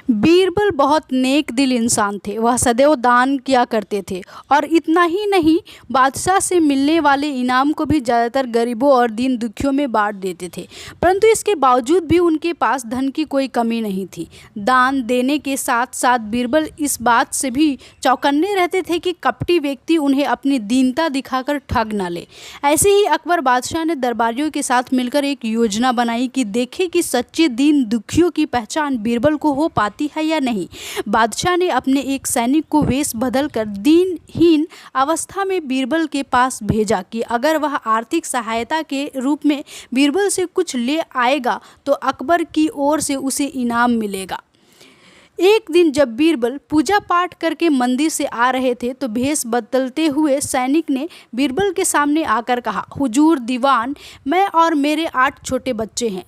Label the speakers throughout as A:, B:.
A: बीरबल बहुत नेक दिल इंसान थे। वह सदैव दान किया करते थे और इतना ही नहीं, बादशाह से मिलने वाले इनाम को भी ज़्यादातर गरीबों और दीन दुखियों में बांट देते थे। परंतु इसके बावजूद भी उनके पास धन की कोई कमी नहीं थी। दान देने के साथ साथ बीरबल इस बात से भी चौकन्ने रहते थे कि कपटी व्यक्ति उन्हें अपनी दीनता दिखाकर ठग न ले। ऐसे ही अकबर बादशाह ने दरबारियों के साथ मिलकर एक योजना बनाई कि देखे कि सच्चे दीन दुखियों की पहचान बीरबल को हो पाती है या नहीं। बादशाह ने अपने एक सैनिक को वेश बदलकर दीनहीन अवस्था में बीरबल के पास भेजा कि अगर वह आर्थिक सहायता के रूप में बीरबल से कुछ ले आएगा तो अकबर की ओर से उसे इनाम मिलेगा। एक दिन जब बीरबल पूजा पाठ करके मंदिर से आ रहे थे तो भेष बदलते हुए सैनिक ने बीरबल के सामने आकर कहा, हुजूर दीवान, मैं और मेरे 8 छोटे बच्चे हैं,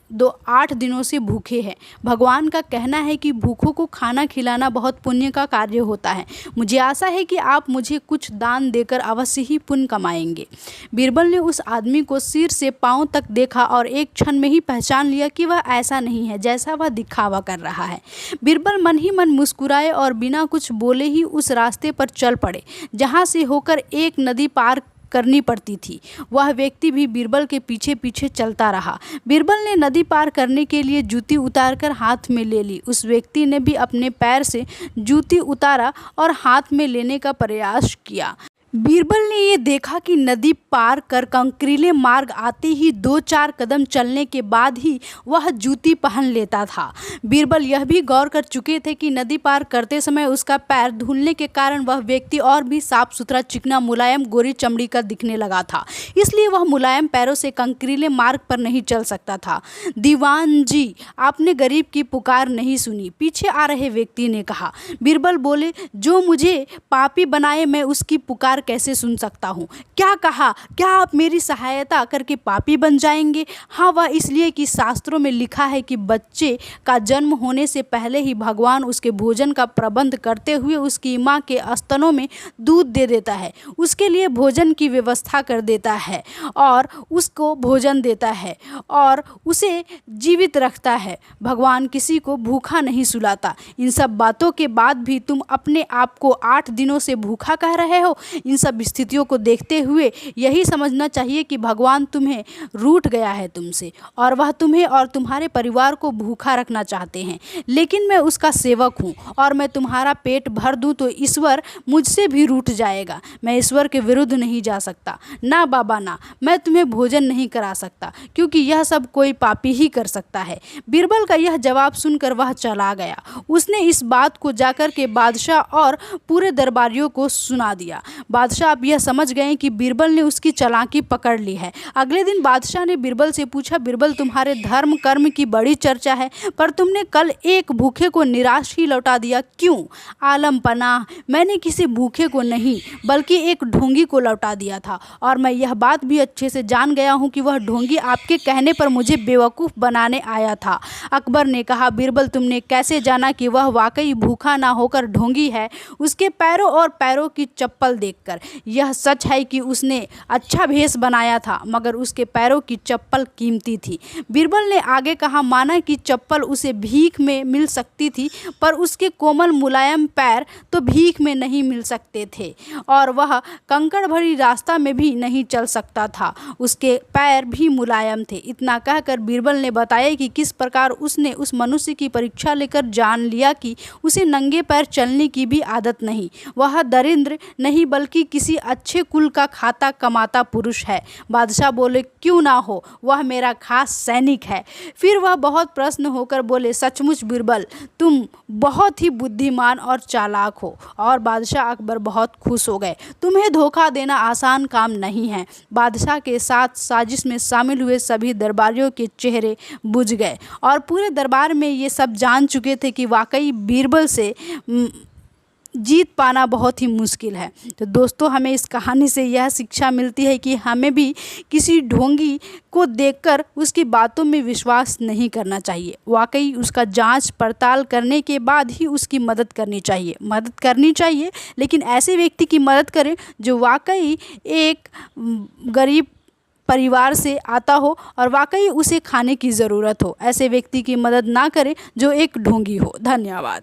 A: 8 दिनों से भूखे हैं। भगवान का कहना है कि भूखों को खाना खिलाना बहुत पुण्य का कार्य होता है। मुझे आशा है कि आप मुझे कुछ दान देकर अवश्य ही पुण्य कमाएंगे। बीरबल ने उस आदमी को सिर से पांव तक देखा और एक क्षण में ही पहचान लिया कि वह ऐसा नहीं है जैसा वह दिखावा कर रहा है। बीरबल मन ही मन मुस्कुराए और बिना कुछ बोले ही उस रास्ते पर चल पड़े जहां से होकर एक नदी पार करनी पड़ती थी। वह व्यक्ति भी बीरबल के पीछे पीछे चलता रहा। बीरबल ने नदी पार करने के लिए जूती उतारकर हाथ में ले ली। उस व्यक्ति ने भी अपने पैर से जूती उतारा और हाथ में लेने का प्रयास किया। बीरबल ने ये देखा कि नदी पार कर कंकरीले मार्ग आते ही 2-4 कदम चलने के बाद ही वह जूती पहन लेता था। बीरबल यह भी गौर कर चुके थे कि नदी पार करते समय उसका पैर धुलने के कारण वह व्यक्ति और भी साफ सुथरा, चिकना, मुलायम, गोरी चमड़ी का दिखने लगा था। इसलिए वह मुलायम पैरों से कंकरीले मार्ग पर नहीं चल सकता था। दीवान जी, आपने गरीब की पुकार नहीं सुनी, पीछे आ रहे व्यक्ति ने कहा। बीरबल बोले, जो मुझे पापी बनाए मैं उसकी पुकार कैसे सुन सकता हूँ? क्या कहा? क्या आप मेरी सहायता करके पापी बन जाएंगे? हाँ, वह इसलिए कि शास्त्रों में लिखा है कि बच्चे का जन्म होने से पहले ही भगवान उसके भोजन का प्रबंध करते हुए उसकी माँ के स्तनों में दूध दे देता है, उसके लिए भोजन की व्यवस्था कर देता है और उसको भोजन देता है और उसे जीवित रखता है। भगवान किसी को भूखा नहीं सुलाता। इन सब बातों के बाद भी तुम अपने आप को 8 दिनों से भूखा कह रहे हो। इन सब स्थितियों को देखते हुए यही समझना चाहिए कि भगवान तुम्हें रूठ गया है तुमसे और वह तुम्हें और तुम्हारे परिवार को भूखा रखना चाहते हैं। लेकिन मैं उसका सेवक हूँ और मैं तुम्हारा पेट भर दूँ तो ईश्वर मुझसे भी रूठ जाएगा। मैं ईश्वर के विरुद्ध नहीं जा सकता। ना बाबा ना, मैं तुम्हें भोजन नहीं करा सकता क्योंकि यह सब कोई पापी ही कर सकता है। बीरबल का यह जवाब सुनकर वह चला गया। उसने इस बात को जाकर के बादशाह और पूरे दरबारियों को सुना दिया। बादशाह अब यह समझ गए कि बीरबल ने उसकी चालाकी पकड़ ली है। अगले दिन बादशाह ने बीरबल से पूछा, बीरबल, तुम्हारे धर्म कर्म की बड़ी चर्चा है पर तुमने कल एक भूखे को निराश ही लौटा दिया, क्यों? आलम पनाह, मैंने किसी भूखे को नहीं बल्कि एक ढोंगी को लौटा दिया था और मैं यह बात भी अच्छे से जान गया हूँ कि वह ढोंगी आपके कहने पर मुझे बेवकूफ़ बनाने आया था। अकबर ने कहा, बीरबल, तुमने कैसे जाना कि वह वाकई भूखा ना होकर ढोंगी है? उसके पैरों और पैरों की चप्पल देखकर यह सच है कि उसने अच्छा भेष बनाया था मगर उसके पैरों की चप्पल कीमती थी। बीरबल ने आगे कहा, माना कि चप्पल उसे भीख में मिल सकती थी पर उसके कोमल मुलायम पैर तो भीख में नहीं मिल सकते थे और वह कंकड़ भरी रास्ता में भी नहीं चल सकता था। उसके पैर भी मुलायम थे। इतना कहकर बीरबल ने बताया कि किस प्रकार उसने उस मनुष्य की परीक्षा लेकर जान लिया कि उसे नंगे पैर चलने की भी आदत नहीं। वह दरिद्र नहीं बल्कि किसी अच्छे कुल का खाता कमाता पुरुष है। बादशाह बोले, क्यों ना हो, वह मेरा खास सैनिक है। फिर वह बहुत प्रसन्न होकर बोले, सचमुच बीरबल, तुम बहुत ही बुद्धिमान और चालाक हो। और बादशाह अकबर बहुत खुश हो गए। तुम्हें धोखा देना आसान काम नहीं है। बादशाह के साथ साजिश में शामिल हुए सभी दरबारियों के चेहरे बुझ गए और पूरे दरबार में ये सब जान चुके थे कि वाकई बीरबल से जीत पाना बहुत ही मुश्किल है। तो दोस्तों, हमें इस कहानी से यह शिक्षा मिलती है कि हमें भी किसी ढोंगी को देखकर उसकी बातों में विश्वास नहीं करना चाहिए। वाकई उसका जांच पड़ताल करने के बाद ही उसकी मदद करनी चाहिए, लेकिन ऐसे व्यक्ति की मदद करें जो वाकई एक गरीब परिवार से आता हो और वाकई उसे खाने की ज़रूरत हो। ऐसे व्यक्ति की मदद ना करें जो एक ढोंगी हो। धन्यवाद।